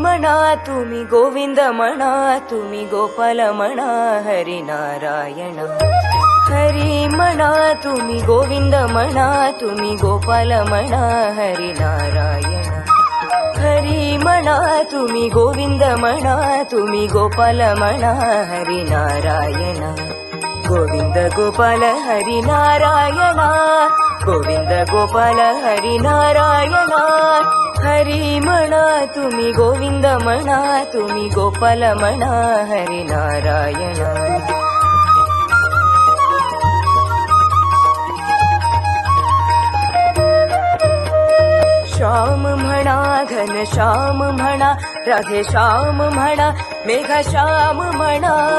म्हणा तुम्ही गोविंद म्हणा तुम्ही गोपाल म्हणा हरी नारायण. हरी म्हणा तुम्ही गोविंद म्हणा तुम्ही गोपाल म्हणा हरी नारायण. हरी म्हणा तुम्ही गोविंद म्हणा तुम्ही गोपाल म्हणा हरी नारायण. गोविंद गोपाल हरी नारायण. गोविंद गोपाल हरी नारायण. हरी म्हणा तुम्ही गोविंद म्हणा तुम्ही गोपाल म्हणा हरी नारायण. श्याम म्हणा घन श्याम म्हणा राधे श्याम म्हणा मेघ श्याम म्हणा.